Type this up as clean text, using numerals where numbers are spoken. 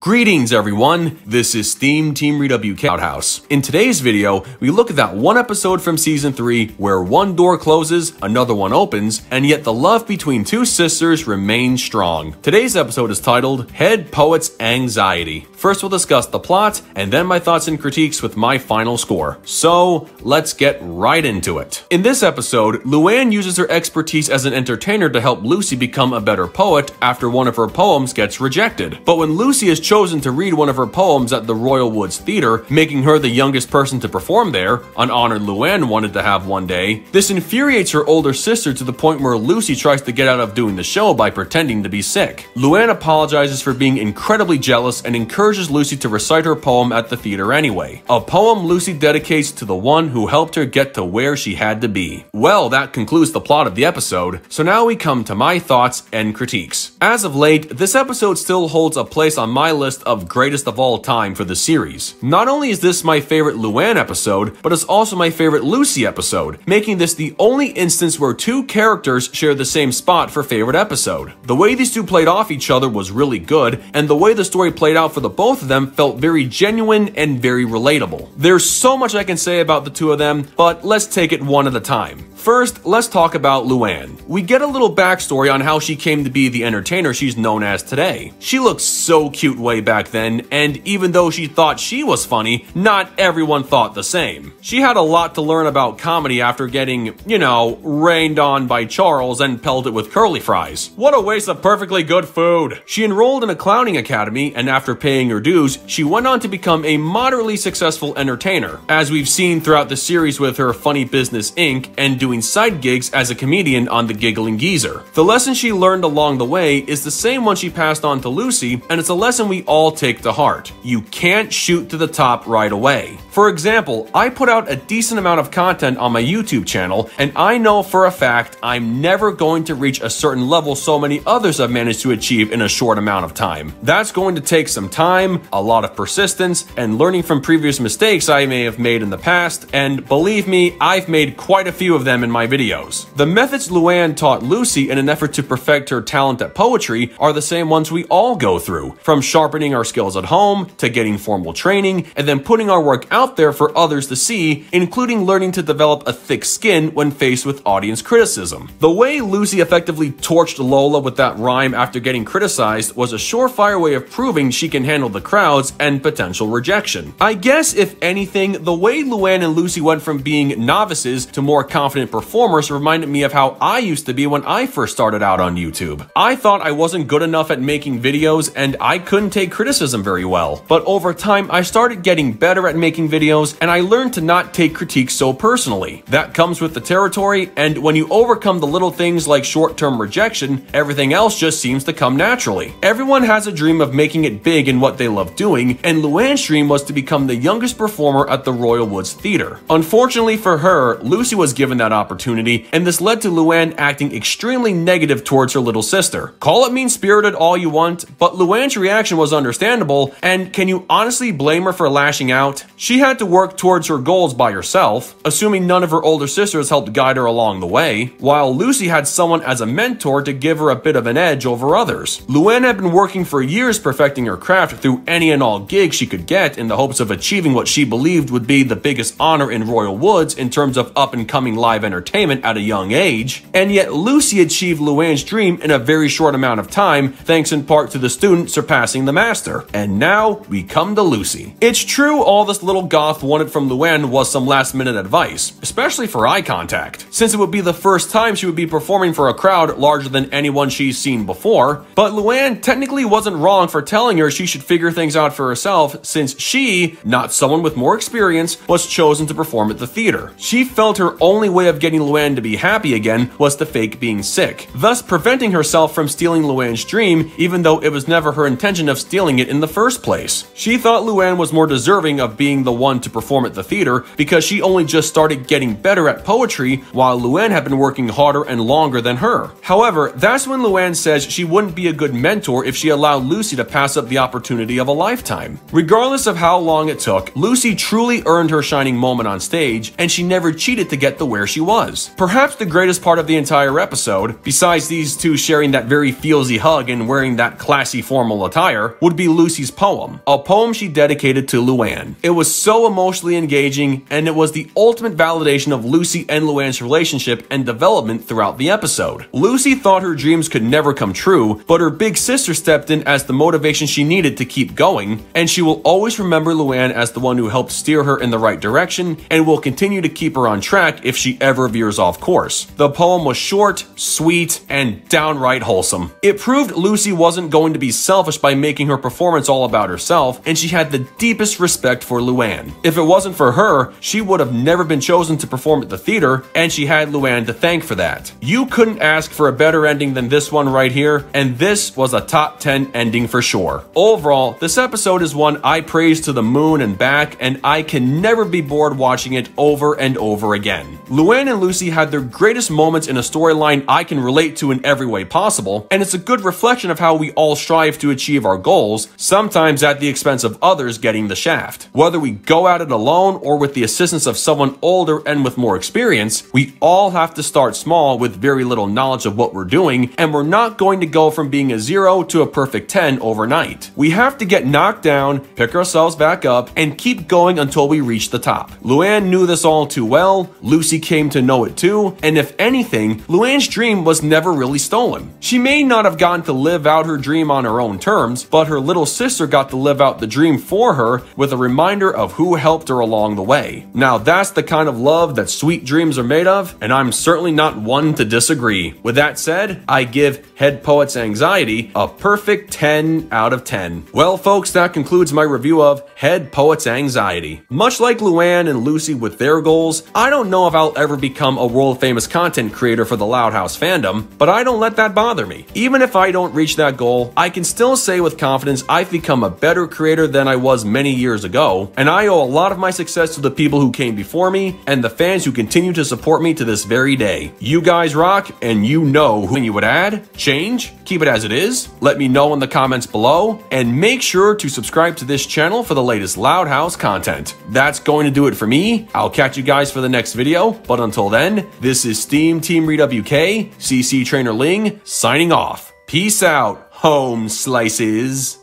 Greetings everyone, this is SteamTeamRedubUK Outhouse. In today's video, we look at that one episode from season 3 where one door closes, another one opens, and yet the love between two sisters remains strong. Today's episode is titled Head Poet's Anxiety. First we'll discuss the plot, and then my thoughts and critiques with my final score. So, let's get right into it. In this episode, Luan uses her expertise as an entertainer to help Lucy become a better poet after one of her poems gets rejected. But when Lucy is chosen to read one of her poems at the Royal Woods Theater, making her the youngest person to perform there, an honor Luan wanted to have one day, this infuriates her older sister to the point where Lucy tries to get out of doing the show by pretending to be sick. Luan apologizes for being incredibly jealous and encourages Lucy to recite her poem at the theater anyway. A poem Lucy dedicates to the one who helped her get to where she had to be. Well, that concludes the plot of the episode, so now we come to my thoughts and critiques. As of late, this episode still holds a place on my list of greatest of all time for the series. Not only is this my favorite Luan episode, but it's also my favorite Lucy episode, making this the only instance where two characters share the same spot for favorite episode. The way these two played off each other was really good, and the way the story played out for the both of them felt very genuine and very relatable. There's so much I can say about the two of them, but let's take it one at a time. First, let's talk about Luan. We get a little backstory on how she came to be the entertainer she's known as today. She looked so cute way back then, and even though she thought she was funny, not everyone thought the same. She had a lot to learn about comedy after getting, rained on by Charles and pelted with curly fries. What a waste of perfectly good food! She enrolled in a clowning academy, and after paying her dues, she went on to become a moderately successful entertainer, as we've seen throughout the series with her Funny Business Inc. and doing side gigs as a comedian on The Giggling Geezer. The lesson she learned along the way is the same one she passed on to Lucy, and it's a lesson we all take to heart. You can't shoot to the top right away. For example, I put out a decent amount of content on my YouTube channel, and I know for a fact I'm never going to reach a certain level so many others have managed to achieve in a short amount of time. That's going to take some time, a lot of persistence, and learning from previous mistakes I may have made in the past, and believe me, I've made quite a few of them in my videos. The methods Luan taught Lucy in an effort to perfect her talent at poetry are the same ones we all go through, from sharpening our skills at home, to getting formal training, and then putting our work out there for others to see, including learning to develop a thick skin when faced with audience criticism. The way Lucy effectively torched Lola with that rhyme after getting criticized was a surefire way of proving she can handle the crowds and potential rejection. I guess, if anything, the way Luan and Lucy went from being novices to more confident performers reminded me of how I used to be when I first started out on YouTube. I thought I wasn't good enough at making videos and I couldn't take criticism very well. But over time, I started getting better at making videos, and I learned to not take critiques so personally. That comes with the territory, and when you overcome the little things like short-term rejection, everything else just seems to come naturally. Everyone has a dream of making it big in what they love doing, and Luan's dream was to become the youngest performer at the Royal Woods Theater. Unfortunately for her, Lucy was given that opportunity, and this led to Luan acting extremely negative towards her little sister. Call it mean-spirited all you want, but Luan's reaction was understandable, and can you honestly blame her for lashing out? She had to work towards her goals by herself, assuming none of her older sisters helped guide her along the way, while Lucy had someone as a mentor to give her a bit of an edge over others. Luan had been working for years perfecting her craft through any and all gigs she could get in the hopes of achieving what she believed would be the biggest honor in Royal Woods in terms of up-and-coming live entertainment at a young age, and yet Lucy achieved Luan's dream in a very short amount of time, thanks in part to the student surpassing the master. And now, we come to Lucy. It's true all this little goth wanted from Luan was some last-minute advice, especially for eye contact, since it would be the first time she would be performing for a crowd larger than anyone she's seen before. But Luan technically wasn't wrong for telling her she should figure things out for herself, since she, not someone with more experience, was chosen to perform at the theater. She felt her only way of getting Luan to be happy again was to fake being sick, thus preventing herself from stealing Luan's dream, even though it was never her intention of stealing it in the first place. She thought Luan was more deserving of being the one to perform at the theater because she only just started getting better at poetry while Luan had been working harder and longer than her. However, that's when Luan says she wouldn't be a good mentor if she allowed Lucy to pass up the opportunity of a lifetime. Regardless of how long it took, Lucy truly earned her shining moment on stage, and she never cheated to get to where she was. Perhaps the greatest part of the entire episode, besides these two sharing that very feelsy hug and wearing that classy formal attire, would be Lucy's poem, a poem she dedicated to Luan. It was so emotionally engaging, and it was the ultimate validation of Lucy and Luan's relationship and development throughout the episode. Lucy thought her dreams could never come true, but her big sister stepped in as the motivation she needed to keep going, and she will always remember Luan as the one who helped steer her in the right direction and will continue to keep her on track if she ever veers off course. The poem was short, sweet, and downright wholesome. It proved Lucy wasn't going to be selfish by making her performance all about herself, and she had the deepest respect for Luan. If it wasn't for her, she would have never been chosen to perform at the theater, and she had Luan to thank for that. You couldn't ask for a better ending than this one right here, and this was a top 10 ending for sure. Overall, this episode is one I praise to the moon and back, and I can never be bored watching it over and over again. Luan and Lucy had their greatest moments in a storyline I can relate to in every way possible, and it's a good reflection of how we all strive to achieve our goals, sometimes at the expense of others getting the shaft. Whether we go at it alone or with the assistance of someone older and with more experience, we all have to start small with very little knowledge of what we're doing, and we're not going to go from being a 0 to a perfect 10 overnight. We have to get knocked down, pick ourselves back up, and keep going until we reach the top. Luan knew this all too well, Lucy came to know it too, and if anything, Luan's dream was never really stolen. She may not have gotten to live out her dream on her own terms, but her little sister got to live out the dream for her with a reminder of who helped her along the way. Now that's the kind of love that sweet dreams are made of, and I'm certainly not one to disagree. With that said, I give Head Poet's Anxiety a perfect 10 out of 10. Well folks, that concludes my review of Head Poet's Anxiety. Much like Luan and Lucy with their goals, I don't know if I'll ever become a world famous content creator for the Loud House fandom, but I don't let that bother me. Even if I don't reach that goal, I can still say with confidence I've become a better creator than I was many years ago, and I owe a lot of my success to the people who came before me and the fans who continue to support me to this very day. You guys rock, and you know who you would add, change, keep it as it is, let me know in the comments below, and make sure to subscribe to this channel for the latest Loud House content. That's going to do it for me. I'll catch you guys for the next video, but until then, this is SteamTeamRedubUK, CC Trainor-Ling, signing off. Peace out, home slices.